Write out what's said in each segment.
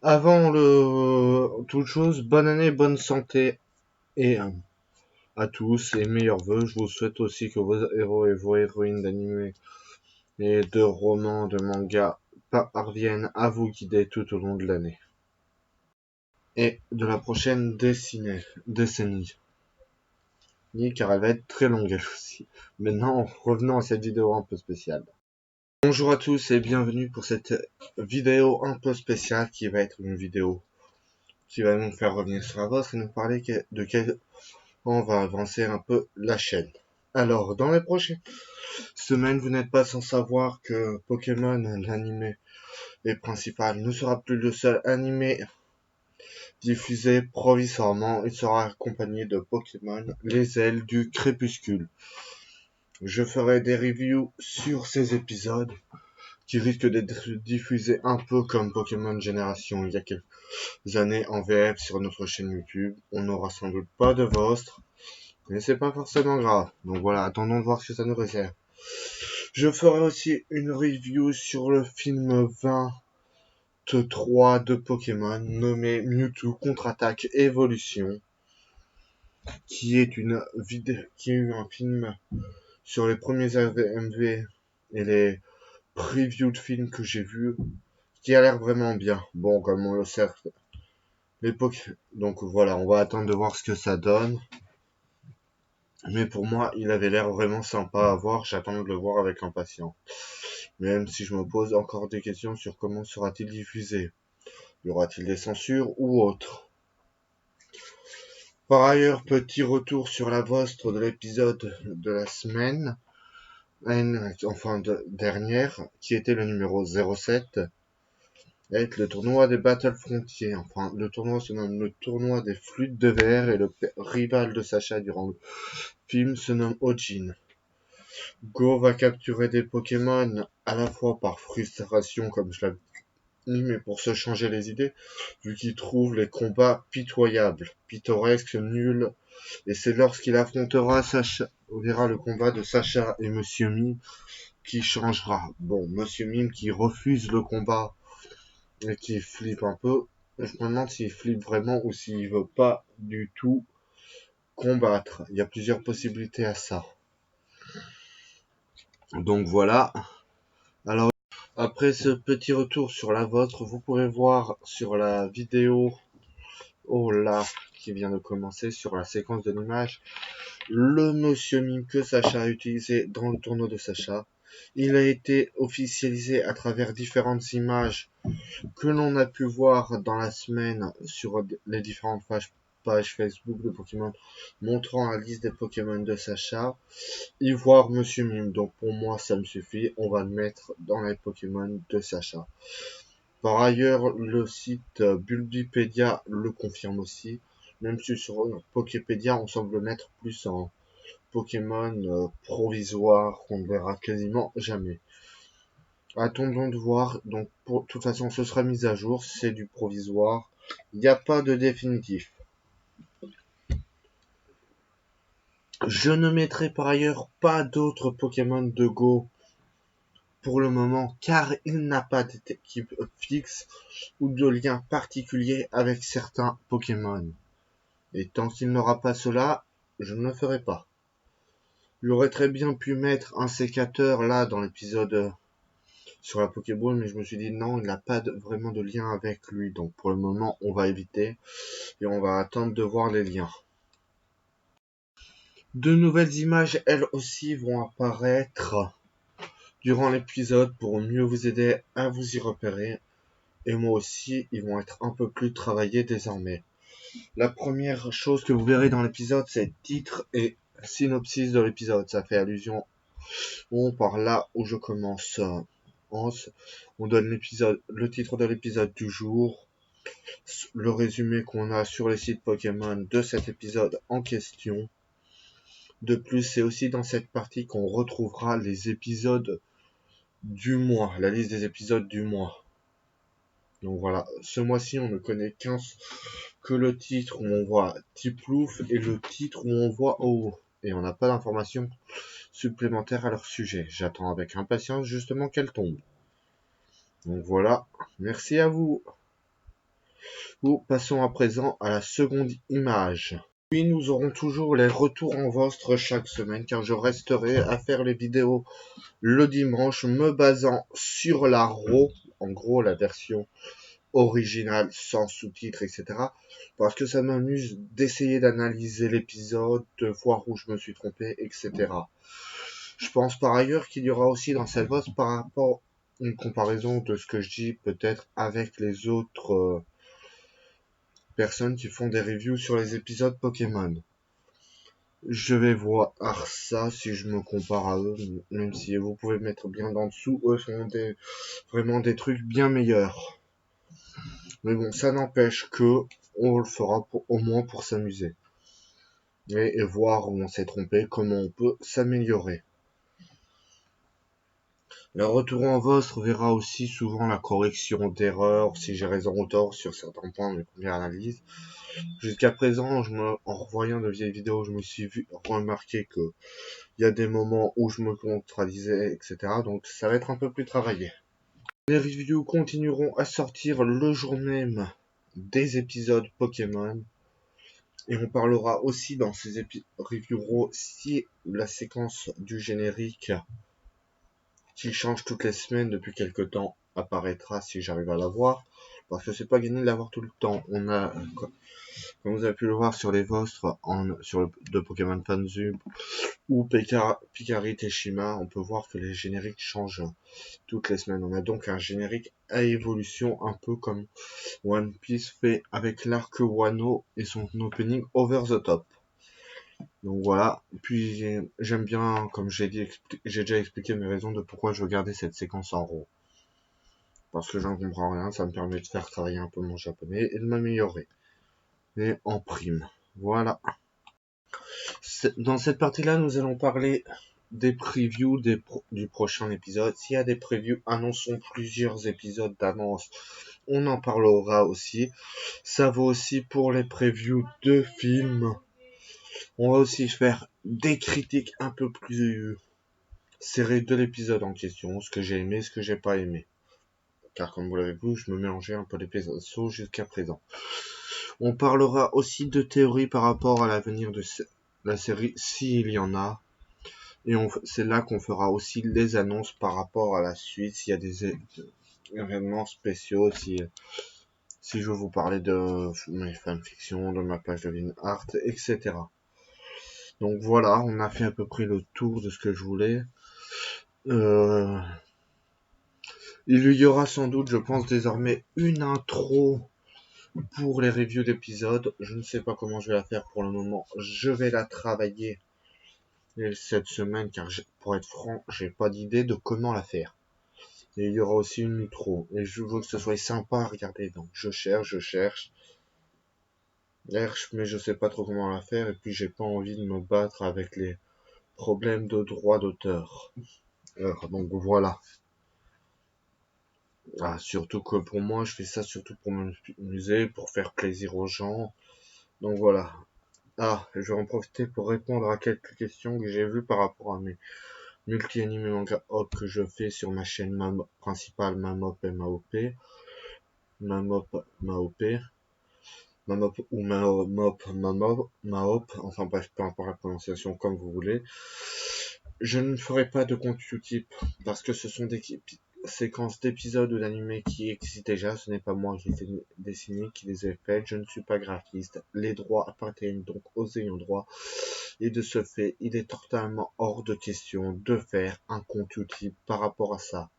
Avant toute chose, bonne année, bonne santé et à tous et meilleurs vœux. Je vous souhaite aussi que vos héros et vos héroïnes d'anime et de romans, de mangas parviennent à vous guider tout au long de l'année et de la prochaine décennie, car elle va être très longue elle aussi. Maintenant, revenons à cette vidéo un peu spéciale. Bonjour à tous et bienvenue pour cette vidéo un peu spéciale qui va être une vidéo qui va nous faire revenir sur la vôtre et nous parler de quel on va avancer un peu la chaîne. Alors, dans les prochaines semaines, vous n'êtes pas sans savoir que Pokémon, l'anime principal, ne sera plus le seul animé diffusé provisoirement. Il sera accompagné de Pokémon, les ailes du crépuscule. Je ferai des reviews sur ces épisodes qui risquent d'être diffusés un peu comme Pokémon Génération il y a quelques années en VF sur notre chaîne YouTube. On n'aura sans doute pas de vostre, mais c'est pas forcément grave. Donc voilà, attendons de voir ce que ça nous réserve. Je ferai aussi une review sur le film 23 de Pokémon nommé Mewtwo Contre-Attaque Evolution, qui est un film sur les premiers AVMV et les previews de films que j'ai vus, qui a l'air vraiment bien. Bon, comme on le sait, donc voilà, on va attendre de voir ce que ça donne. Mais pour moi, il avait l'air vraiment sympa à voir, j'attends de le voir avec impatience. Même si je me pose encore des questions sur comment sera-t-il diffusé. Y aura-t-il des censures ou autre? Par ailleurs, petit retour sur la vostre de l'épisode de la semaine, dernière, qui était le numéro 07, avec le tournoi des Battle Frontiers. Enfin, le tournoi se nomme le tournoi des flûtes de verre et le rival de Sacha durant le film se nomme Ojin. Go va capturer des Pokémon à la fois par frustration, comme je l'avais dit, mais pour se changer les idées, vu qu'il trouve les combats pitoyables, pittoresques, nuls, et c'est lorsqu'il affrontera Sacha, on verra le combat de Sacha et Monsieur Mime qui changera. Bon, Monsieur Mime qui refuse le combat et qui flippe un peu, je me demande s'il flippe vraiment ou s'il veut pas du tout combattre. Il y a plusieurs possibilités à ça. Donc voilà. Alors, après ce petit retour sur la vôtre, vous pourrez voir sur la vidéo, oh là, qui vient de commencer, sur la séquence de l'image, le Monsieur Mime que Sacha a utilisé dans le tournoi de Sacha. Il a été officialisé à travers différentes images que l'on a pu voir dans la semaine sur les différentes pages Facebook de Pokémon montrant la liste des Pokémon de Sacha, y voir Monsieur Mime. Donc pour moi ça me suffit, on va le mettre dans les Pokémon de Sacha. Par ailleurs, le site Bulbipédia le confirme aussi, même si sur Poképédia on semble mettre plus en Pokémon provisoire qu'on ne verra quasiment jamais. Attendons de voir, donc de toute façon ce sera mis à jour, c'est du provisoire, il n'y a pas de définitif. Je ne mettrai par ailleurs pas d'autres Pokémon de Go pour le moment car il n'a pas d'équipe fixe ou de lien particulier avec certains Pokémon. Et tant qu'il n'aura pas cela, je ne le ferai pas. J'aurais très bien pu mettre un sécateur là dans l'épisode sur la Pokéball, mais je me suis dit non, il n'a pas vraiment de lien avec lui. Donc pour le moment, on va éviter et on va attendre de voir les liens. De nouvelles images, elles aussi, vont apparaître durant l'épisode pour mieux vous aider à vous y repérer. Et moi aussi, ils vont être un peu plus travaillés désormais. La première chose que vous verrez dans l'épisode, c'est le titre et synopsis de l'épisode. Ça fait allusion par là où je commence. On donne le titre de l'épisode du jour, le résumé qu'on a sur les sites Pokémon de cet épisode en question. De plus, c'est aussi dans cette partie qu'on retrouvera les épisodes du mois, la liste des épisodes du mois. Donc voilà, ce mois-ci, on ne connaît que le titre où on voit Tiplouf et le titre où on voit Oh. Et on n'a pas d'informations supplémentaires à leur sujet. J'attends avec impatience justement qu'elle tombe. Donc voilà, merci à vous. Nous passons à présent à la seconde image. Puis nous aurons toujours les retours en vostre chaque semaine, car je resterai à faire les vidéos le dimanche, me basant sur la RAW, en gros la version originale sans sous-titres, etc. Parce que ça m'amuse d'essayer d'analyser l'épisode, de voir où je me suis trompé, etc. Je pense par ailleurs qu'il y aura aussi dans cette vote par rapport une comparaison de ce que je dis peut-être avec les autres personnes qui font des reviews sur les épisodes Pokémon. Je vais voir ça si je me compare à eux, même si vous pouvez mettre bien en dessous, eux font vraiment des trucs bien meilleurs. Mais bon, ça n'empêche que on le fera au moins pour s'amuser. Et voir où on s'est trompé, comment on peut s'améliorer. Le retour en vostre verra aussi souvent la correction d'erreurs, si j'ai raison ou tort sur certains points de mes premières analyses. Jusqu'à présent, en revoyant de vieilles vidéos, je me suis remarqué que il y a des moments où je me contradisais, etc. Donc ça va être un peu plus travaillé. Les reviews continueront à sortir le jour même des épisodes Pokémon. Et on parlera aussi dans ces reviews si la séquence du générique qui change toutes les semaines depuis quelques temps apparaîtra si j'arrive à la voir. Parce que c'est pas gagné de l'avoir tout le temps. On a, comme vous avez pu le voir sur les vostres, de Pokémon FanZub ou Picari Teshima, on peut voir que les génériques changent toutes les semaines. On a donc un générique à évolution, un peu comme One Piece fait avec l'arc Wano et son opening Over the Top. Donc voilà. Puis j'aime bien, comme j'ai déjà expliqué mes raisons de pourquoi je veux garder cette séquence en RAW. Parce que j'en comprends rien, ça me permet de faire travailler un peu mon japonais et de m'améliorer. Et en prime. Voilà. Dans cette partie-là, nous allons parler des previews du prochain épisode. S'il y a des previews, annonçons plusieurs épisodes d'annonce. On en parlera aussi. Ça vaut aussi pour les previews de films. On va aussi faire des critiques un peu plus serrées de l'épisode en question. Ce que j'ai aimé, ce que j'ai pas aimé. Car comme vous l'avez vu, je me mélangeais un peu l'épisode jusqu'à présent. On parlera aussi de théories par rapport à l'avenir de la série, s'il y en a. Et c'est là qu'on fera aussi les annonces par rapport à la suite, s'il y a des événements spéciaux, si je veux vous parler de mes fanfictions, de ma page de Vinart, etc. Donc voilà, on a fait à peu près le tour de ce que je voulais. Il y aura sans doute, je pense, désormais une intro pour les reviews d'épisodes. Je ne sais pas comment je vais la faire pour le moment. Je vais la travailler cette semaine, car pour être franc, j'ai pas d'idée de comment la faire. Et il y aura aussi une intro. Et je veux que ce soit sympa à regarder. Donc je cherche. Mais je sais pas trop comment la faire. Et puis j'ai pas envie de me battre avec les problèmes de droit d'auteur. Donc voilà. Ah, surtout que pour moi, je fais ça surtout pour m'amuser, pour faire plaisir aux gens. Donc voilà. Ah, je vais en profiter pour répondre à quelques questions que j'ai vues par rapport à mes multi-anime manga hop que je fais sur ma chaîne principale Mamop MAOP. Mamop MAOP. Mamop ou Maop, enfin bref, peu importe la prononciation comme vous voulez. Je ne ferai pas de compte Utip parce que ce sont des séquences d'épisodes ou d'animés qui existent déjà. Ce n'est pas moi qui les ai dessinés, qui les ai faites. Je ne suis pas graphiste. Les droits appartiennent donc aux ayants droit. Et de ce fait, il est totalement hors de question de faire un compte Utip par rapport à ça.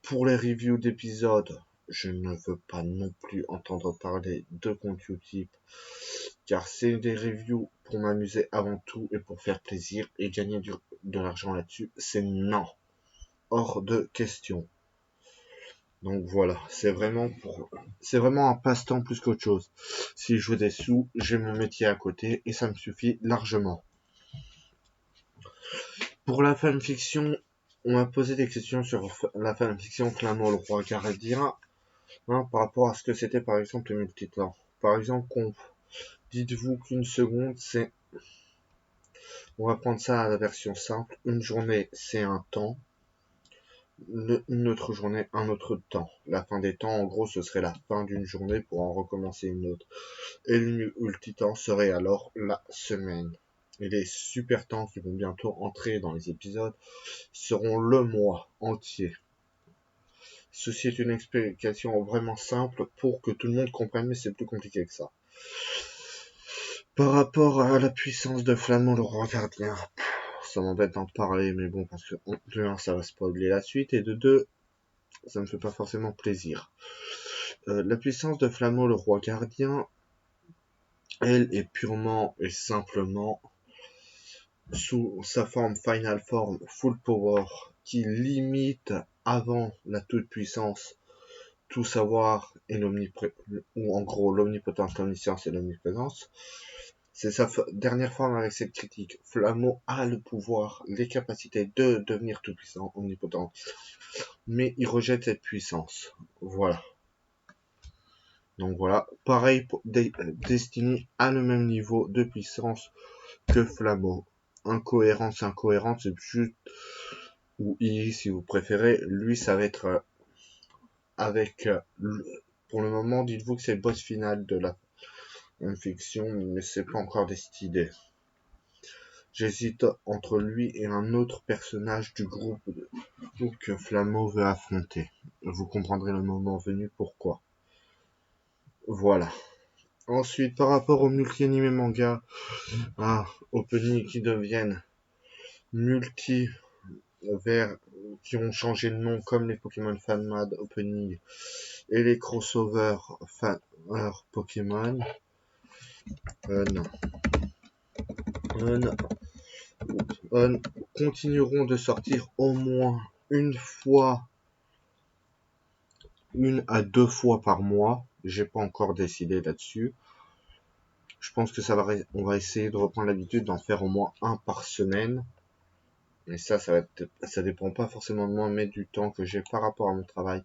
Pour les reviews d'épisodes, je ne veux pas non plus entendre parler de compte Utip, car c'est des reviews pour m'amuser avant tout et pour faire plaisir et gagner de l'argent là-dessus. C'est non, hors de question. Donc voilà, c'est vraiment un passe-temps plus qu'autre chose. Si je veux des sous, j'ai mon métier à côté et ça me suffit largement. Pour la fanfiction, on m'a posé des questions sur la fanfiction Clairement le roi gardien, par rapport à ce que c'était par exemple le multitemps. Par exemple, dites-vous qu'une seconde, on va prendre ça à la version simple, une journée c'est un temps, une autre journée, un autre temps. La fin des temps, en gros, ce serait la fin d'une journée pour en recommencer une autre. Et le multitemps serait alors la semaine. Et les super temps qui vont bientôt entrer dans les épisodes seront le mois entier. Ceci est une explication vraiment simple pour que tout le monde comprenne, mais c'est plus compliqué que ça. Par rapport à la puissance de Flamand le roi gardien, ça m'embête d'en parler, mais bon, parce que de 1, ça va spoiler la suite, et de 2, ça me fait pas forcément plaisir. La puissance de Flamand le roi gardien, elle est purement et simplement sous sa forme Final Form Full Power, qui limite avant la toute puissance tout savoir et ou en gros l'omnipotence, l'omniscience et l'omniprésence. C'est sa dernière forme avec cette critique. Flammeau a le pouvoir, les capacités de devenir tout puissant, omnipotent, mais il rejette cette puissance. Voilà. Donc voilà, pareil pour Destiny a le même niveau de puissance que Flammeau. Incohérence, c'est juste, ou I si vous préférez, lui ça va être avec, pour le moment, dites-vous que c'est le boss final de la fiction, mais c'est pas encore décidé. J'hésite entre lui et un autre personnage du groupe que Flammeau veut affronter. Vous comprendrez le moment venu pourquoi. Voilà. Ensuite, par rapport aux multi-animés manga, opening qui deviennent multi vers qui ont changé de nom comme les Pokémon FanMad opening et les crossovers fan Pokémon. Continueront de sortir au moins une à deux fois par mois. J'ai pas encore décidé là-dessus. Je pense que on va essayer de reprendre l'habitude d'en faire au moins un par semaine. Mais ça dépend pas forcément de moi, mais du temps que j'ai par rapport à mon travail,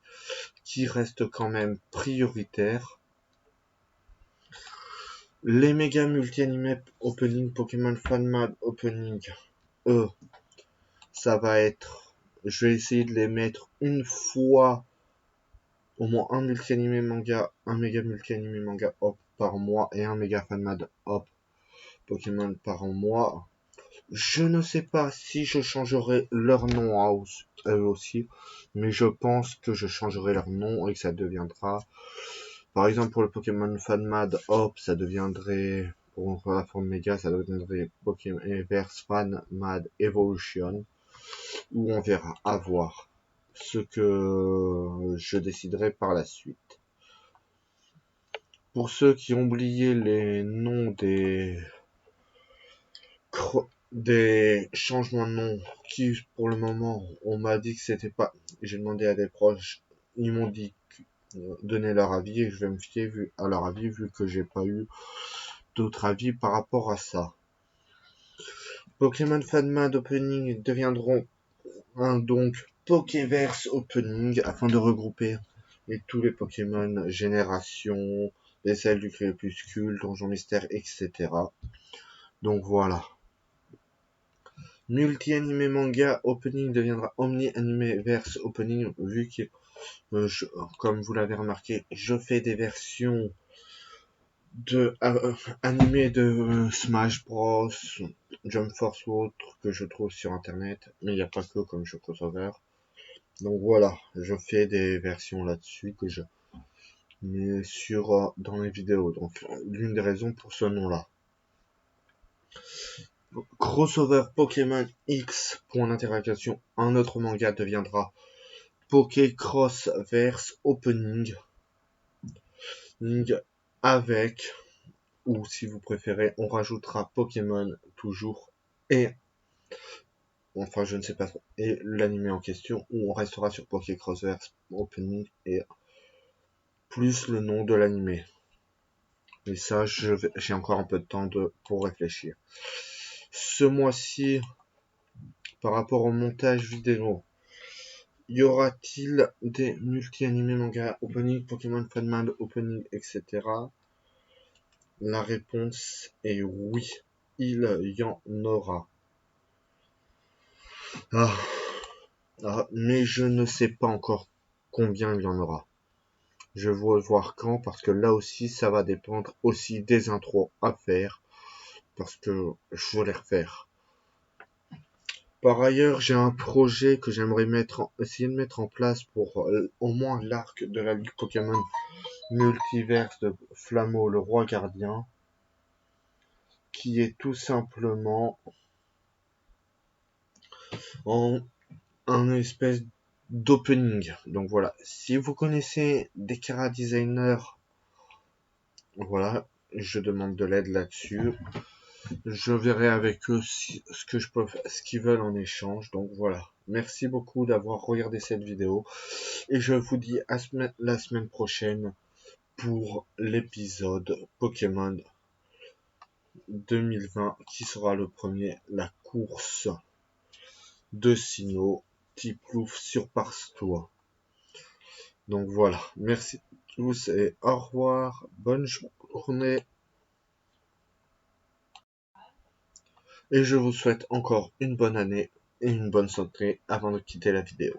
qui reste quand même prioritaire. Les méga multi-animés opening Pokémon FanMad opening, ça va être, je vais essayer de les mettre une fois, au moins un multi-animé manga, un méga multi-animé manga hop par mois et un méga FanMad hop Pokémon par mois. Je ne sais pas si je changerai leur nom à eux aussi, mais je pense que je changerai leur nom et que ça deviendra, par exemple pour le Pokémon FanMad Hop, ça deviendrait, pour la forme méga, ça deviendrait Pokémon Verse FanMad Evolution, où on verra, à voir ce que je déciderai par la suite. Pour ceux qui ont oublié les noms des changements de nom qui, pour le moment, on m'a dit que c'était pas, j'ai demandé à des proches, ils m'ont dit donner leur avis et je vais me fier à leur avis vu que j'ai pas eu d'autres avis par rapport à ça. Pokémon FanMad Opening deviendront donc Pokéverse Opening afin de regrouper tous les Pokémon Génération, les celles du Crépuscule, Donjon Mystère, etc. Donc voilà. Multi-animé manga opening deviendra Omni-animé verse opening vu que, comme vous l'avez remarqué, je fais des versions de animés de Smash Bros, Jump Force ou autres que je trouve sur internet, mais il n'y a pas que comme je crossover. Donc voilà, je fais des versions là-dessus que je mets sur dans les vidéos. Donc l'une des raisons pour ce nom-là. Crossover Pokémon X, point d'interrogation, un autre manga deviendra Pokécrossverse Opening avec, ou si vous préférez, on rajoutera Pokémon toujours et, enfin je ne sais pas, et l'anime en question, où on restera sur Pokécrossverse Opening et plus le nom de l'anime. Et ça, j'ai encore un peu de temps pour réfléchir. Ce mois-ci, par rapport au montage vidéo, y aura-t-il des multi-animés manga opening, Pokémon FanMad opening, etc. La réponse est oui, il y en aura. Mais je ne sais pas encore combien il y en aura. Je vais voir quand, parce que là aussi, ça va dépendre aussi des intros à faire, parce que je veux les refaire. Par ailleurs, j'ai un projet que j'aimerais essayer de mettre en place pour au moins l'arc de la Ligue Pokémon Multiverse de Flammeau, le roi gardien, qui est tout simplement en un espèce d'opening. Donc voilà, si vous connaissez des chara designers, voilà, je demande de l'aide là-dessus. Je verrai avec eux ce que je peux, ce qu'ils veulent en échange. Donc voilà. Merci beaucoup d'avoir regardé cette vidéo et je vous dis à la semaine prochaine pour l'épisode Pokémon 2020 qui sera le premier, la course de Sinnoh type Plouf sur Parstois. Donc voilà, merci à tous et au revoir, bonne journée et je vous souhaite encore une bonne année et une bonne santé avant de quitter la vidéo.